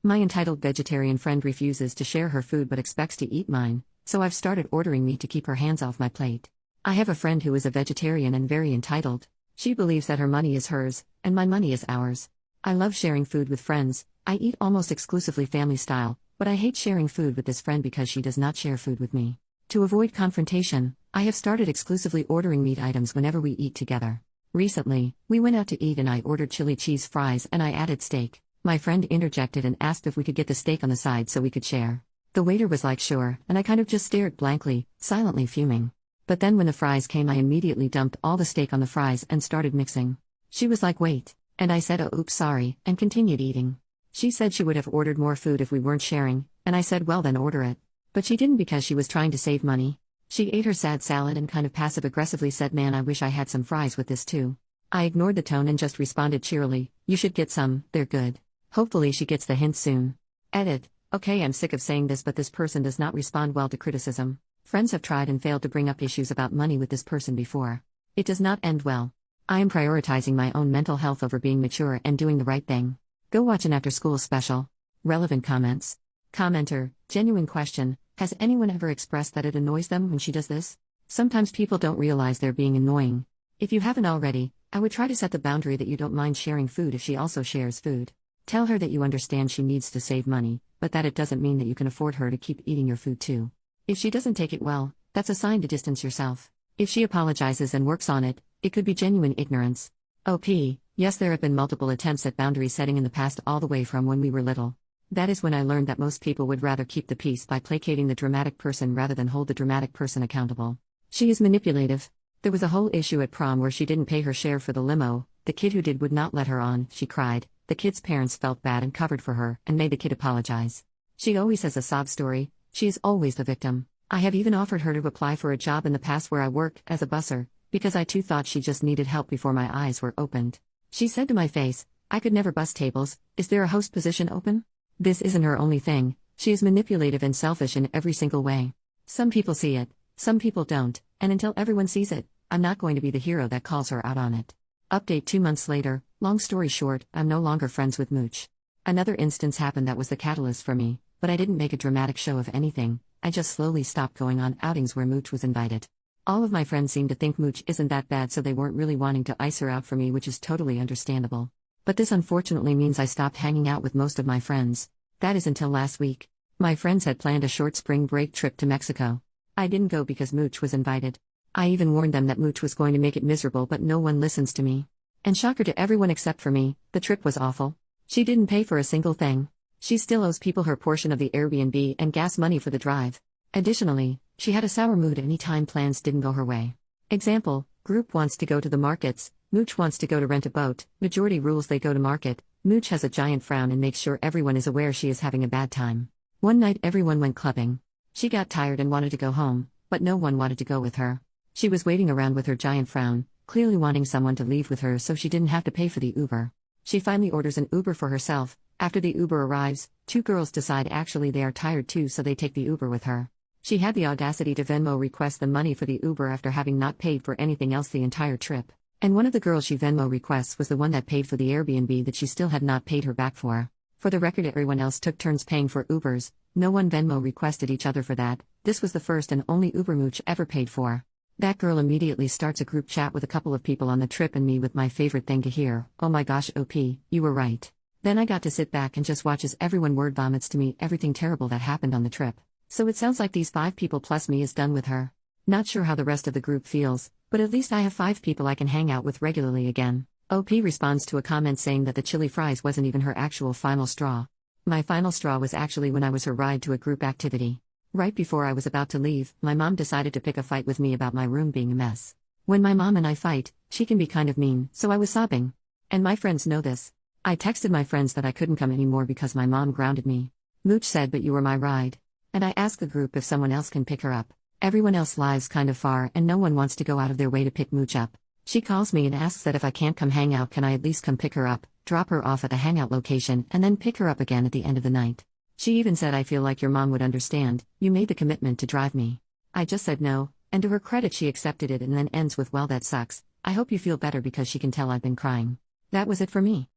My entitled vegetarian friend refuses to share her food but expects to eat mine, so I've started ordering meat to keep her hands off my plate. I have a friend who is a vegetarian and very entitled. She believes that her money is hers, and my money is ours. I love sharing food with friends. I eat almost exclusively family style, but I hate sharing food with this friend because she does not share food with me. To avoid confrontation, I have started exclusively ordering meat items whenever we eat together. Recently, we went out to eat and I ordered chili cheese fries and I added steak. My friend interjected and asked if we could get the steak on the side so we could share. The waiter was like sure, and I kind of just stared blankly, silently fuming. But then when the fries came I immediately dumped all the steak on the fries and started mixing. She was like wait, and I said oh oops sorry, and continued eating. She said she would have ordered more food if we weren't sharing, and I said well then order it. But she didn't because she was trying to save money. She ate her sad salad and kind of passive-aggressively said man I wish I had some fries with this too. I ignored the tone and just responded cheerily, you should get some, they're good. Hopefully she gets the hint soon. Edit. Okay, I'm sick of saying this but this person does not respond well to criticism. Friends have tried and failed to bring up issues about money with this person before. It does not end well. I am prioritizing my own mental health over being mature and doing the right thing. Go watch an after-school special. Relevant comments. Commenter, genuine question, has anyone ever expressed that it annoys them when she does this? Sometimes people don't realize they're being annoying. If you haven't already, I would try to set the boundary that you don't mind sharing food if she also shares food. Tell her that you understand she needs to save money, but that it doesn't mean that you can afford her to keep eating your food too. If she doesn't take it well, that's a sign to distance yourself. If she apologizes and works on it, it could be genuine ignorance. OP, yes there have been multiple attempts at boundary setting in the past all the way from when we were little. That is when I learned that most people would rather keep the peace by placating the dramatic person rather than hold the dramatic person accountable. She is manipulative. There was a whole issue at prom where she didn't pay her share for the limo, the kid who did would not let her on, she cried, the kid's parents felt bad and covered for her and made the kid apologize. She always has a sob story, she is always the victim. I have even offered her to apply for a job in the past where I worked as a busser, because I too thought she just needed help before my eyes were opened. She said to my face, I could never bus tables, is there a host position open? This isn't her only thing, she is manipulative and selfish in every single way. Some people see it, some people don't, and until everyone sees it, I'm not going to be the hero that calls her out on it. Update 2 months later, long story short, I'm no longer friends with Mooch. Another instance happened that was the catalyst for me, but I didn't make a dramatic show of anything, I just slowly stopped going on outings where Mooch was invited. All of my friends seemed to think Mooch isn't that bad so they weren't really wanting to ice her out for me which is totally understandable. But this unfortunately means I stopped hanging out with most of my friends. That is until last week. My friends had planned a short spring break trip to Mexico. I didn't go because Mooch was invited. I even warned them that Mooch was going to make it miserable but no one listens to me. And shocker to everyone except for me, the trip was awful. She didn't pay for a single thing. She still owes people her portion of the Airbnb and gas money for the drive. Additionally, she had a sour mood any time plans didn't go her way. Example, group wants to go to the markets, Mooch wants to go to rent a boat, majority rules they go to market, Mooch has a giant frown and makes sure everyone is aware she is having a bad time. One night everyone went clubbing. She got tired and wanted to go home, but no one wanted to go with her. She was waiting around with her giant frown, clearly wanting someone to leave with her so she didn't have to pay for the Uber. She finally orders an Uber for herself. After the Uber arrives, 2 girls decide actually they are tired too so they take the Uber with her. She had the audacity to Venmo request the money for the Uber after having not paid for anything else the entire trip. And one of the girls she Venmo requests was the one that paid for the Airbnb that she still had not paid her back for. For the record, everyone else took turns paying for Ubers, no one Venmo requested each other for that. This was the first and only Uber Mooch ever paid for. That girl immediately starts a group chat with a couple of people on the trip and me with my favorite thing to hear, oh my gosh OP, you were right. Then I got to sit back and just watch as everyone word vomits to me everything terrible that happened on the trip. So it sounds like these 5 people plus me is done with her. Not sure how the rest of the group feels, but at least I have 5 people I can hang out with regularly again. OP responds to a comment saying that the chili fries wasn't even her actual final straw. My final straw was actually when I was her ride to a group activity. Right before I was about to leave, my mom decided to pick a fight with me about my room being a mess. When my mom and I fight, she can be kind of mean, so I was sobbing. And my friends know this. I texted my friends that I couldn't come anymore because my mom grounded me. Mooch said but you were my ride. And I asked the group if someone else can pick her up. Everyone else lives kind of far and no one wants to go out of their way to pick Mooch up. She calls me and asks that if I can't come hang out can I at least come pick her up, drop her off at the hangout location and then pick her up again at the end of the night. She even said I feel like your mom would understand, you made the commitment to drive me. I just said no, and to her credit she accepted it and then ends with well that sucks, I hope you feel better because she can tell I've been crying. That was it for me.